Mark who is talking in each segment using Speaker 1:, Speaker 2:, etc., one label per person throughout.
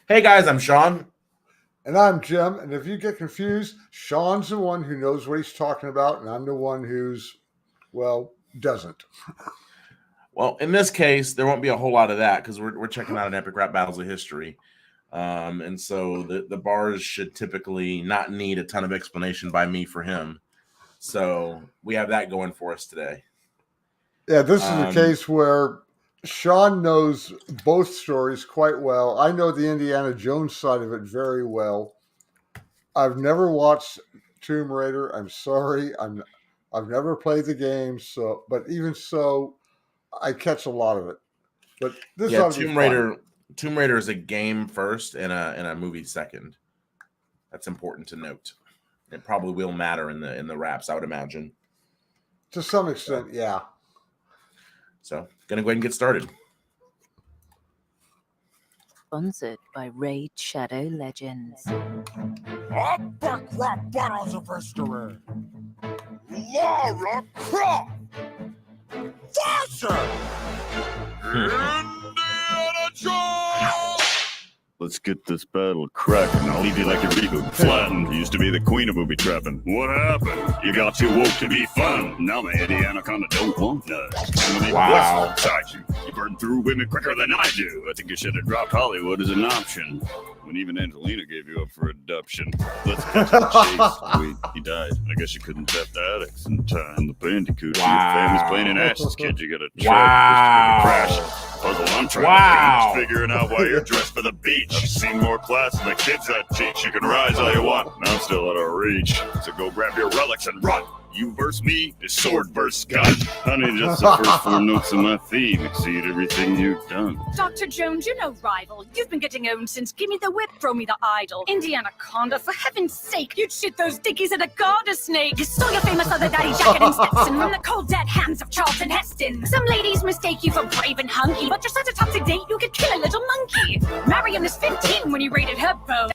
Speaker 1: Hey guys, I'm Sean.
Speaker 2: And I'm Jim. And if you get confused, Sean's the one who knows what he's talking about, and I'm the one who's, doesn't.
Speaker 1: Well, in this case, there won't be a whole lot of that because we're checking out an epic rap battles of history. And so the bars should typically not need a ton of explanation by me for him. So we have that going for us today.
Speaker 2: Yeah, this is a case where Sean knows both stories quite well. I know the Indiana Jones side of it very well. I've never watched Tomb Raider. I'm sorry. I've never played the game, but even so, I catch a lot of it. But this ought to be fun.
Speaker 1: Tomb Raider is a game first and a movie second. That's important to note. It probably will matter in the raps, I would imagine.
Speaker 2: To some extent, yeah.
Speaker 1: So, gonna go ahead and get started.
Speaker 3: Sponsored by Raid Shadow Legends.
Speaker 4: Upper crop bottles of history. Lara Croft. Faster. Indiana Jones.
Speaker 5: Let's get this battle cracking. I'll leave you like a reboot. Flattened. Used to be the queen of booby trapping. What happened? You got too woke to be fun. Now my Eddie Anaconda don't want nuts.
Speaker 1: Wow.
Speaker 5: Inside you. You burn through women quicker than I do. I think you should have dropped Hollywood as an option. When even Angelina gave you up for adoption. Let's get to the chase. Wait, he died. I guess you couldn't tap the addicts in time. The bandicoot.
Speaker 1: Wow.
Speaker 5: Your family's playing in ashes, kid. You got a truck.
Speaker 1: Wow.
Speaker 5: Crash. Puzzle I'm trying
Speaker 1: Wow.
Speaker 5: to figuring out why you're dressed for the beach. I've seen more class than the kids that teach. You can rise all you want. I'm still out of reach. So go grab your relics and run. You verse me, the sword versus gun. Honey, just the first four notes of my theme exceed everything you've done.
Speaker 6: Dr. Jones, you're no rival. You've been getting owned since Give Me the Whip, Throw Me the Idol. Indiana Conda, for heaven's sake, you'd shit those dickies at a garter snake. You stole your famous other daddy jacket and Stetson from the cold dead hands of Charlton Heston. Some ladies mistake you for brave and hunky, but you're such a toxic date you could kill a little monkey. Marion is 15 when you raided her boat.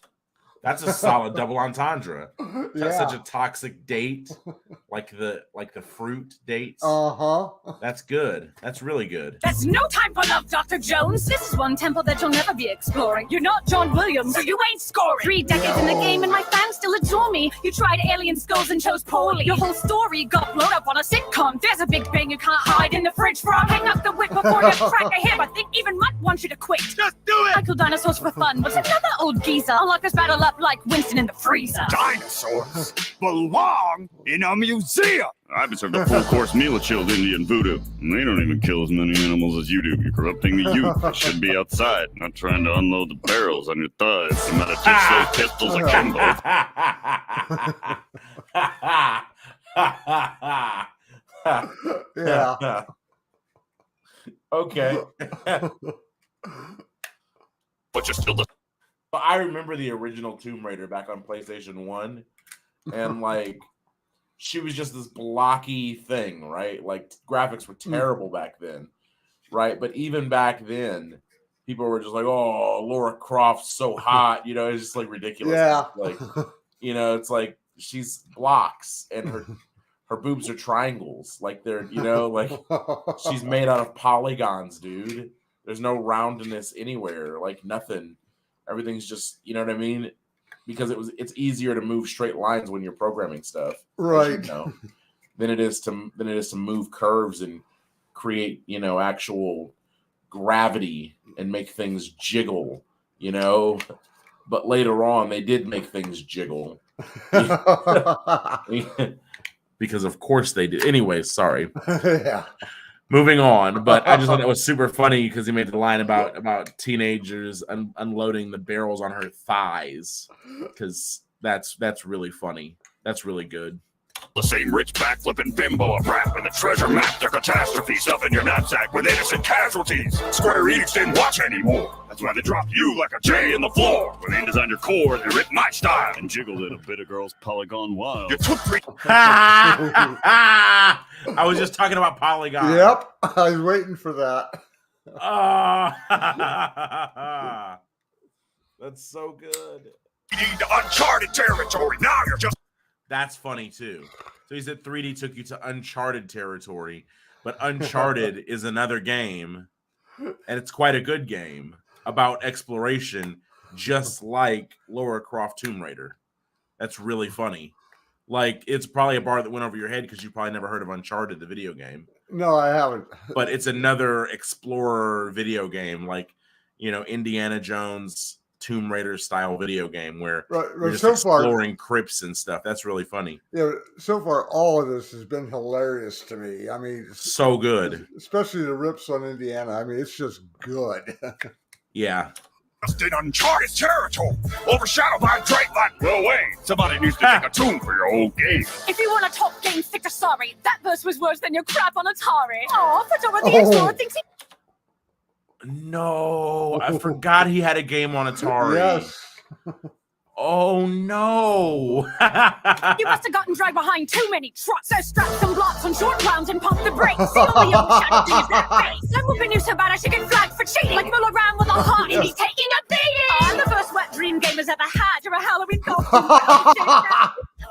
Speaker 1: That's a solid double entendre. That's
Speaker 2: Yeah.
Speaker 1: such a toxic date, like the fruit dates.
Speaker 2: Uh-huh.
Speaker 1: That's good. That's really good.
Speaker 6: That's no time for love, Dr. Jones. This is one temple that you'll never be exploring. You're not John Williams, so you ain't scoring. 3 decades in the game and my fans still adore me. You tried alien skulls and chose poorly. Your whole story got blown up on a sitcom. There's a big bang you can't hide in the fridge frog. Hang up the whip before you crack a hip. I think even Mutt wants you to quit.
Speaker 4: Just do it.
Speaker 6: I kill dinosaurs for fun. What's another old geezer? I'll lock this battle up like Winston in the freezer.
Speaker 4: Dinosaurs belong in a museum.
Speaker 5: I've been served a full-course meal of chilled Indian voodoo. And they don't even kill as many animals as you do. You're corrupting the youth. They should be outside, not trying to unload the barrels on your thighs. You might have ditched those pistols akimbo.
Speaker 2: Yeah.
Speaker 1: Okay.
Speaker 5: But you're still the...
Speaker 1: I remember the original Tomb Raider back on PlayStation 1, and like she was just this blocky thing, right? Like graphics were terrible back then, right? But even back then, people were just like, "Oh, Lara Croft's so hot," you know, it's just like ridiculous.
Speaker 2: Yeah.
Speaker 1: Like, you know, it's like she's blocks and her boobs are triangles, like they're, you know, like she's made out of polygons, dude. There's no roundness anywhere, like nothing. Everything's just, you know what I mean? Because it's easier to move straight lines when you're programming stuff,
Speaker 2: Right.
Speaker 1: you know, than it is to move curves and create, you know, actual gravity and make things jiggle, you know. But later on, they did make things jiggle. Because of course they did. Anyway, sorry.
Speaker 2: Yeah.
Speaker 1: Moving on, but I just thought that was super funny because he made the line about teenagers unloading the barrels on her thighs, because that's really funny. That's really good.
Speaker 5: The same rich backflipping bimbo of rap and the treasure map, their catastrophe stuff in your knapsack with innocent casualties. Square Enix didn't watch anymore. That's why they dropped you like a J in the floor. When they designed your core, they ripped my style and jiggled it a bit of girls polygon wild. You took 3.
Speaker 1: I was just talking about Polygon.
Speaker 2: Yep. I was waiting for that.
Speaker 1: That's so good.
Speaker 4: Into uncharted territory. Now you're just...
Speaker 1: That's funny too. So he said 3D took you to uncharted territory, but Uncharted is another game, and it's quite a good game about exploration just like Lara Croft Tomb Raider. That's really funny. Like, it's probably a bar that went over your head because you probably never heard of Uncharted, the video game.
Speaker 2: No, I haven't.
Speaker 1: But it's another explorer video game, like, Indiana Jones Tomb Raider style video game where you're just exploring crypts and stuff. That's really funny.
Speaker 2: Yeah, so far all of this has been hilarious to me. I mean,
Speaker 1: so good,
Speaker 2: especially the rips on Indiana. I mean, it's just good.
Speaker 1: Yeah.
Speaker 4: Just in uncharted territory, overshadowed by a great like no way. Somebody needs to make a tune for your old game.
Speaker 6: If you want a top game, stick to sorry. That verse was worse than your crap on Atari. Aw, Fedora the Explorer thinks he...
Speaker 1: No, I forgot he had a game on Atari.
Speaker 2: Yes.
Speaker 1: Oh no!
Speaker 6: You must have gotten dragged behind too many trucks. So strap some blocks on short rounds and pump the brakes. See all the overshadowed thing is that face. I'm whooping you so bad I should get flagged for cheating. Like Muller around with a heart and he's taking a beating. I'm the first wet dream gamers ever had. You're a Halloween costume.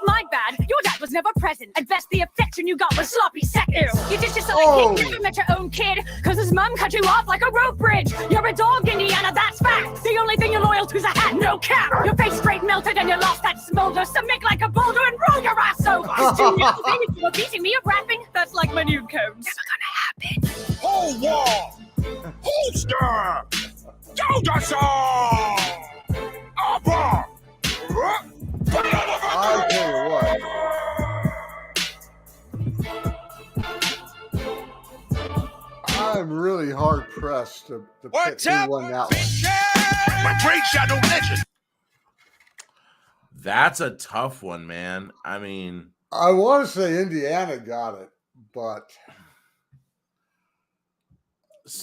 Speaker 6: My bad, your dad was never present. At best, the affection you got was sloppy seconds. You did yourself a kid, never met your own kid. Cause his mum cut you off like a rope bridge. You're a dog, Indiana, that's fact. The only thing you're loyal to's a hat, no cap. Your face straight melted and you lost that smolder. So make like a boulder and roll your ass over. Cause two new things, you were beating me or rapping. That's like my new code. Never gonna happen.
Speaker 4: Hold wall! Holster! Dodasol! Abba!
Speaker 2: I'll tell you what. I'm really hard pressed to pick one out.
Speaker 4: My great shadow legend.
Speaker 1: That's a tough one, man. I mean,
Speaker 2: I want to say Indiana got it, but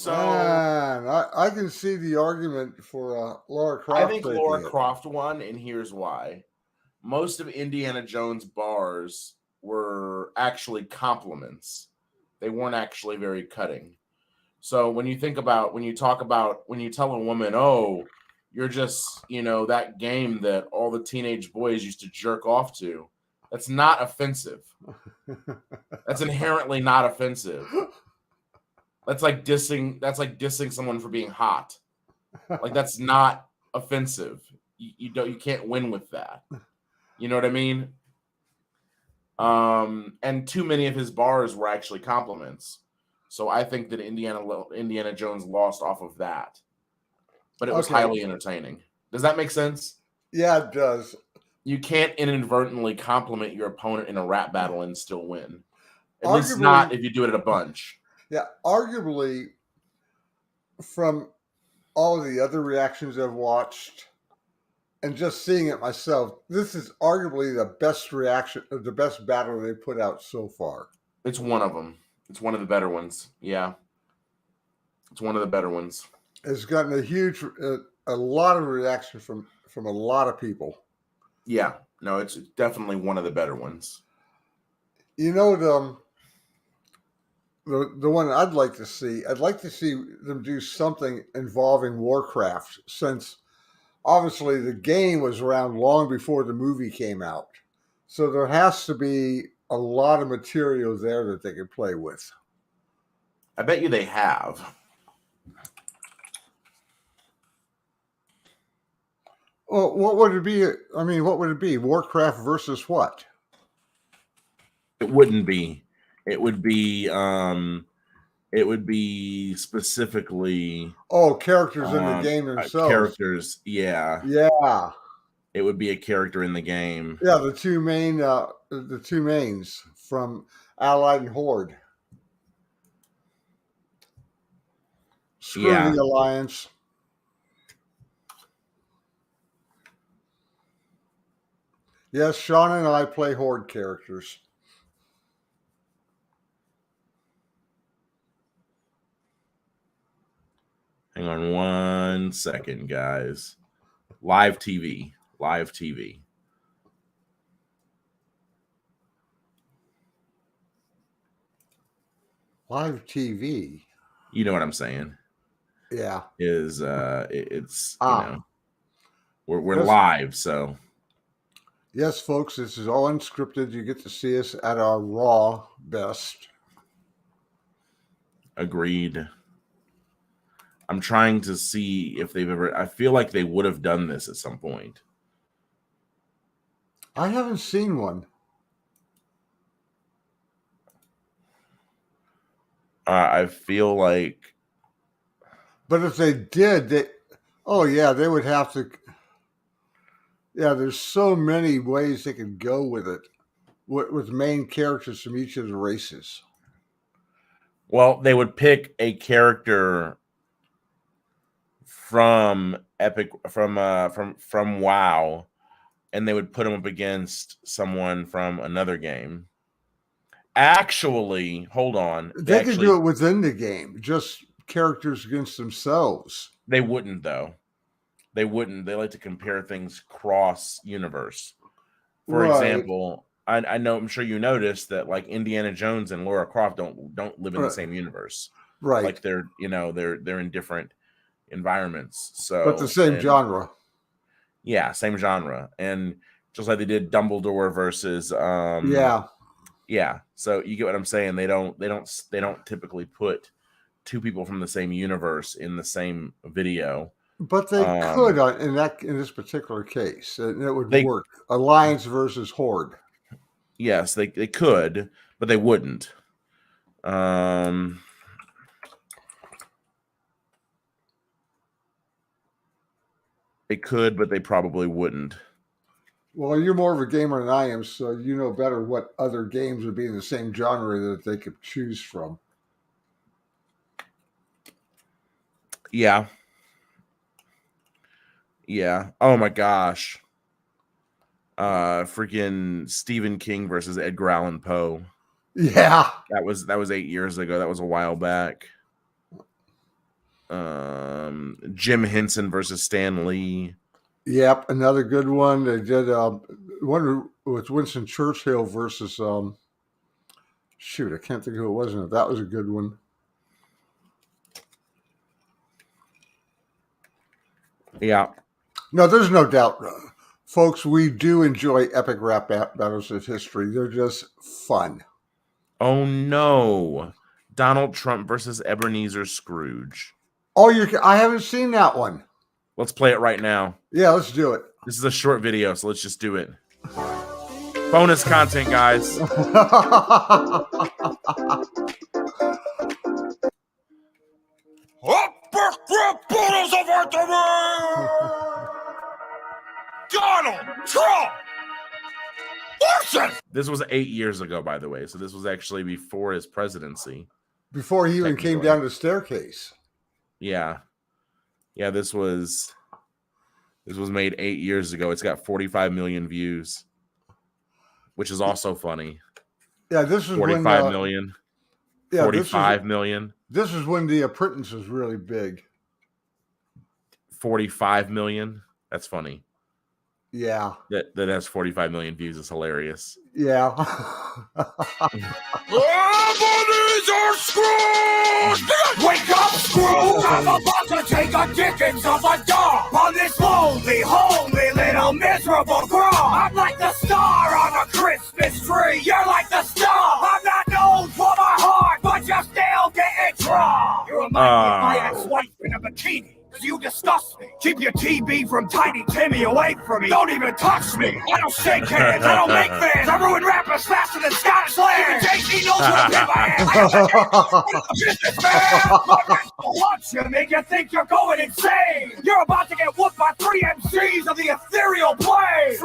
Speaker 2: man, I can see the argument for Lara Croft.
Speaker 1: I think Lara Croft won, and here's why. Most of Indiana Jones' bars were actually compliments. They weren't actually very cutting. So when you tell a woman, oh, you're just, that game that all the teenage boys used to jerk off to, that's not offensive. That's inherently not offensive. That's like dissing someone for being hot. Like, that's not offensive. You can't win with that. You know what I mean? And too many of his bars were actually compliments. So I think that Indiana Jones lost off of that. But it was highly entertaining. Does that make sense?
Speaker 2: Yeah, it does.
Speaker 1: You can't inadvertently compliment your opponent in a rap battle and still win. At least not if you do it at a bunch.
Speaker 2: Yeah, arguably, from all the other reactions I've watched, and just seeing it myself, this is arguably the best reaction, the best battle they put out so far.
Speaker 1: It's one of them. It's one of the better ones. Yeah. It's one of the better ones.
Speaker 2: It's gotten a lot of reaction from a lot of people.
Speaker 1: Yeah. No, it's definitely one of the better ones.
Speaker 2: You know, the one I'd like to see them do something involving Warcraft, since obviously the game was around long before the movie came out. So there has to be a lot of material there that they could play with.
Speaker 1: I bet you they have.
Speaker 2: Well, what would it be? I mean, what would it be? Warcraft versus what?
Speaker 1: It wouldn't be. It would be specifically
Speaker 2: characters in the game themselves.
Speaker 1: Characters, yeah.
Speaker 2: Yeah.
Speaker 1: It would be a character in the game.
Speaker 2: Yeah, the two mains from Allied and Horde. Screw the Alliance. Yes, Sean and I play Horde characters.
Speaker 1: Hang on 1 second, guys. Live TV. Live TV.
Speaker 2: Live TV.
Speaker 1: You know what I'm saying?
Speaker 2: Yeah.
Speaker 1: It's you know, we're live, so.
Speaker 2: Yes, folks, this is all unscripted. You get to see us at our raw best.
Speaker 1: Agreed. I'm trying to see if they've ever. I feel like they would have done this at some point.
Speaker 2: I haven't seen one.
Speaker 1: I feel like.
Speaker 2: But if they did, they would have to. Yeah, there's so many ways they could go with it, with main characters from each of the races.
Speaker 1: Well, they would pick a character from Epic, from WoW, and they would put him up against someone from another game. Actually, hold on.
Speaker 2: They could do it within the game, just characters against themselves.
Speaker 1: They wouldn't, though. They wouldn't. They like to compare things cross universe. For example, I know, I'm sure you noticed that like Indiana Jones and Lara Croft don't live in the same universe.
Speaker 2: Right.
Speaker 1: Like they're in different environments. So
Speaker 2: but the same genre.
Speaker 1: Yeah, same genre. And just like they did Dumbledore versus Yeah. So you get what I'm saying? They don't typically put two people from the same universe in the same video.
Speaker 2: But they could in this particular case, and it would work. Alliance versus Horde.
Speaker 1: Yes, they could, but they wouldn't. They could, but they probably wouldn't.
Speaker 2: Well, you're more of a gamer than I am, so you know better what other games would be in the same genre that they could choose from.
Speaker 1: Yeah. Yeah. Oh my gosh. Freaking Stephen King versus Edgar Allan Poe.
Speaker 2: Yeah.
Speaker 1: That was 8 years ago. That was a while back. Jim Henson versus Stan Lee.
Speaker 2: Yep, another good one. They did one with Winston Churchill versus I can't think of who it was. That was a good one.
Speaker 1: Yeah.
Speaker 2: No, there's no doubt, folks. We do enjoy epic rap battles of history. They're just fun.
Speaker 1: Oh no, Donald Trump versus Ebenezer Scrooge.
Speaker 2: Oh, I haven't seen that one.
Speaker 1: Let's play it right now.
Speaker 2: Yeah, let's do it.
Speaker 1: This is a short video, so let's just do it. Bonus content, guys.
Speaker 4: Donald Trump!
Speaker 1: This was 8 years ago, by the way, so this was actually before his presidency.
Speaker 2: Before he even came down the staircase.
Speaker 1: Yeah. Yeah, this was made 8 years ago. It's got 45 million views, which is also funny.
Speaker 2: Yeah, this was
Speaker 1: 45 million. Yeah, 45 million.
Speaker 2: This is when The Apprentice was really big.
Speaker 1: 45 million. That's funny.
Speaker 2: Yeah.
Speaker 1: That has 45 million views is hilarious.
Speaker 2: Yeah.
Speaker 4: Ebenezer Scrooge! Wake up, Scrooge! I'm about to take a dickens of a dog on this lonely, homely, little miserable grove. I'm like the star on a Christmas tree. You're like the star. I'm not known for my heart, but you still get it wrong. You remind me of my ex-wife in a bikini. You disgust me. Keep your TB from Tiny Timmy away from me. Don't even touch me. I don't shake hands. I don't make fans. I ruin rappers faster than Scottish land. Even JC knows what a pimp I am. I'm a businessman. Lunch you make you think you're going insane. You're about to get whooped by 3 MCs of the ethereal plane.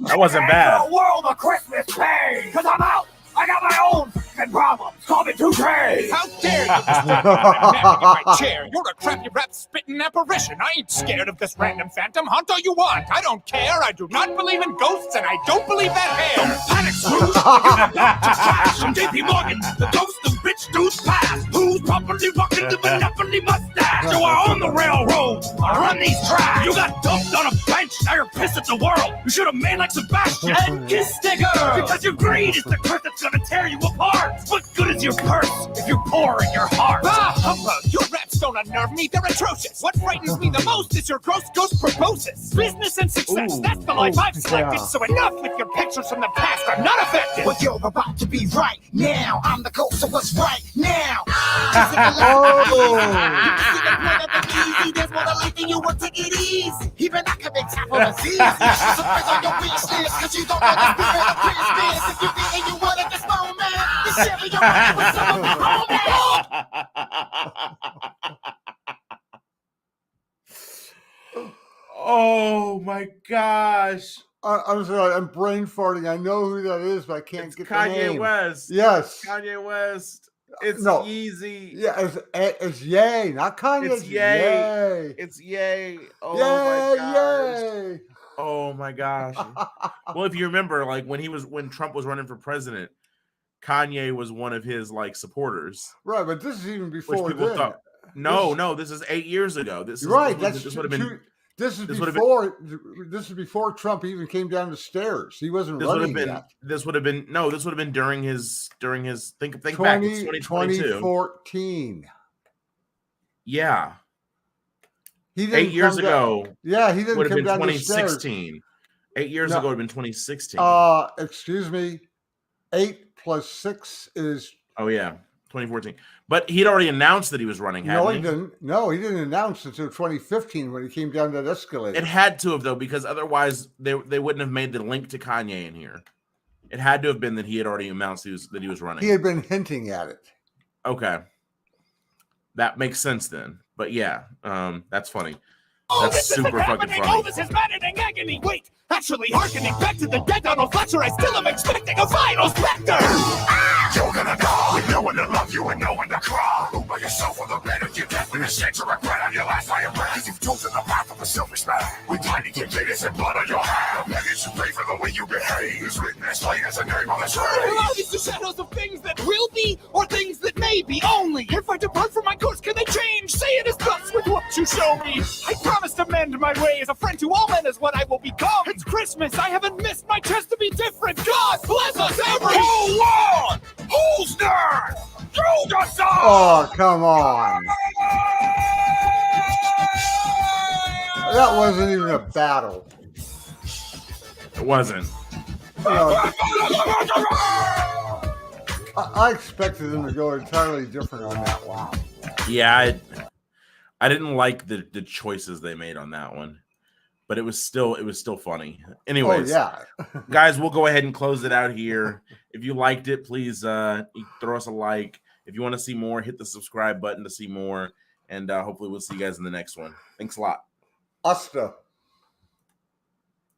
Speaker 1: That wasn't bad.
Speaker 4: The world of Christmas pain. Cause I'm out. I got my own fucking problems. Call me 2K.
Speaker 7: How dare you just stand in my chair? You're a crappy rap spitting apparition. I ain't scared of this random phantom. Hunt all you want. I don't care. I do not believe in ghosts, and I don't believe that hair.
Speaker 4: Don't panic, Scrooge. You're about to crash. I'm JP Morgan, the ghost of rich dudes past. Who's properly rocking the Monopoly mustache? You are on the railroad. I run these tracks. You got dumped on a bench. Now you're pissed at the world. You should have made like Sebastian and kissed the girl. Because your greed is the curse that's gonna tear you apart. What good is your purse if you're poor in your heart?
Speaker 7: Ah, humbug. Your rap's don't unnerve me, they're atrocious. What frightens me the most is your gross ghost proboscis. Business and success, that's the life I've selected.
Speaker 2: yeah.
Speaker 7: So enough with your pictures from the past, I'm not affected.
Speaker 4: Well, you're about to be right now. I'm the ghost, so what's right now? There's more to life than you will take it easy. Even I can make time for the season. Surprise on your wish list, cause you don't know the spirit of Christmas. If you think and you want at this moment, then share your mind with some of your homies.
Speaker 1: Oh my gosh.
Speaker 2: I'm sorry, I'm brain farting. I know who that is, but I can't
Speaker 1: It's
Speaker 2: get the
Speaker 1: Kanye
Speaker 2: name.
Speaker 1: West.
Speaker 2: Yes.
Speaker 1: Kanye West. It's
Speaker 2: No.
Speaker 1: Yeezy.
Speaker 2: Yeah, it's Ye, not Kanye.
Speaker 1: It's Ye. It's Ye. Oh
Speaker 2: Yay,
Speaker 1: my gosh.
Speaker 2: yay.
Speaker 1: Oh my gosh. Well, if you remember, like when Trump was running for president, Kanye was one of his like supporters.
Speaker 2: Right, but this is even
Speaker 1: Which
Speaker 2: before
Speaker 1: people
Speaker 2: then.
Speaker 1: thought. No, this is 8 years ago. This is
Speaker 2: Right,
Speaker 1: this would have been.
Speaker 2: This is
Speaker 1: this would have
Speaker 2: before Trump even came down the stairs. He wasn't
Speaker 1: This would have
Speaker 2: running
Speaker 1: been.
Speaker 2: yet.
Speaker 1: This would have been. No, this would have been during his. Think back. It's 2022.
Speaker 2: 2014.
Speaker 1: Yeah.
Speaker 2: He didn't
Speaker 1: 8 years
Speaker 2: come down-
Speaker 1: ago.
Speaker 2: Yeah, he didn't
Speaker 1: Would have
Speaker 2: come
Speaker 1: been
Speaker 2: down the stairs.
Speaker 1: 2016. 8 years
Speaker 2: No.
Speaker 1: ago would have been 2016.
Speaker 2: Excuse me. 8 plus 6 is.
Speaker 1: Oh yeah, 2014. But he'd already announced that he was running.
Speaker 2: No,
Speaker 1: Hadn't
Speaker 2: he didn't. No, he didn't announce until 2015 when he came down that escalator.
Speaker 1: It had to have though, because otherwise they wouldn't have made the link to Kanye in here. It had to have been that he had already announced that he was running.
Speaker 2: He had been hinting at it.
Speaker 1: Okay, that makes sense then. But yeah, that's funny.
Speaker 7: Oh,
Speaker 1: That's
Speaker 7: this
Speaker 1: super
Speaker 7: isn't
Speaker 1: fucking
Speaker 7: happening.
Speaker 1: funny.
Speaker 7: Oh, this is maddening agony. Wait, actually, harkening back to the dead Donald Fletcher, I still am expecting a final specter.
Speaker 5: You're gonna die with no one to love you and no one to cry. Move by yourself on the bed of your death with a shade of regret on your last line of breath. Cause you've chosen the path of a selfish man with tiny temptations and blood on your hand. The penance you pay for the way you behave is written as plain as a name on the tree.
Speaker 7: Are these the shadows of things that will be or things that may be only? If I depart from my course, can they change? Say it is thus with what you show me. I promise to mend my ways. A friend to all men is what I will become. It's Christmas. I haven't missed my chance to be different. God bless us every.
Speaker 5: Hold on! Who's that? You decide!
Speaker 2: Oh, come on. That wasn't even a battle.
Speaker 1: It wasn't.
Speaker 2: You know, I expected them to go entirely different on that one.
Speaker 1: Yeah, I didn't like the choices they made on that one, but it was still funny. Anyways,
Speaker 2: Oh, yeah.
Speaker 1: guys, we'll go ahead and close it out here. If you liked it, please throw us a like. If you want to see more, hit the subscribe button to see more, and hopefully we'll see you guys in the next one. Thanks a lot.
Speaker 2: Asta.